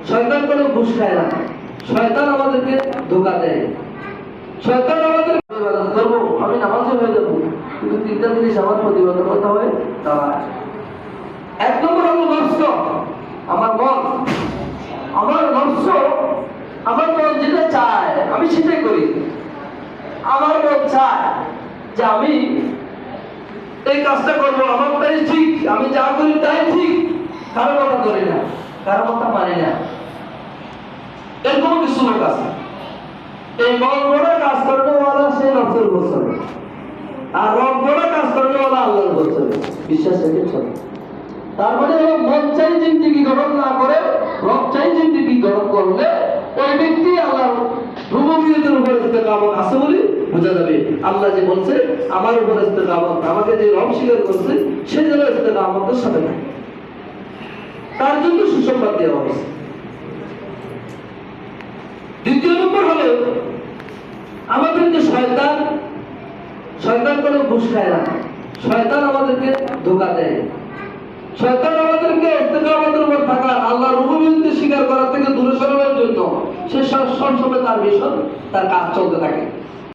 শয়তান কোনো ঘুষ খায় না, শয়তান আমাদেরকে ধোঁকা দেয়। শয়তান আমাদের করবো, আমি নামাজে হয়ে যাবো, কিন্তু তিনটা জিনিস আমার প্রতিবন্ধকতা হয়ে দাঁড়ায়। এক নম্বর হলো নষ্ট, আমার মন। আমার নষ্ট, আমার মন যেটা চায় আমি সেটাই করি। আমার মন চায় যে আমি এই কাজটা করবো, আমারটাই ঠিক, আমি যা করি তাই ঠিক, কারো কথা ধরি না, কারো কথা মানি না। এরকম কিছু লোক আছে, এই মন গড়া কাজ করনেওয়ালা সে নফসের বছর, আর রব গড়া কাজ করনেওয়ালা আল্লাহর বছর। বিশ্বাস রেখে চলে। তার মানে মন চাই জিন্দিগি গঠন না করে রব চাই জিন্দিগি গঠন করলে ওই ব্যক্তি আল্লাহর রুবুবিয়তের উপর ইস্তেকামত আছে বলে বোঝা যাবে। আল্লাহ যে বলছে আমার উপর ইস্তেকামত, আমাকে যে রব স্বীকার করছে সে যেন ইস্তেকামতের সাথে থাকে, তার জন্য সুসংবাদ দেওয়া হয়েছে। দ্বিতীয় নম্বর হলো আমাদেরকে শয়তান কোনো ঘুষ খায় না, শয়তান আমাদেরকে ধোঁকা দেয়। শয়তান আমাদেরকে ইস্তেকামতের উপর থাকার, আল্লাহর রুবুবিয়তকে স্বীকার করা থেকে দূরে সরানোর জন্য সে সবসময় তার মিশন, তার কাজ চলতে থাকে।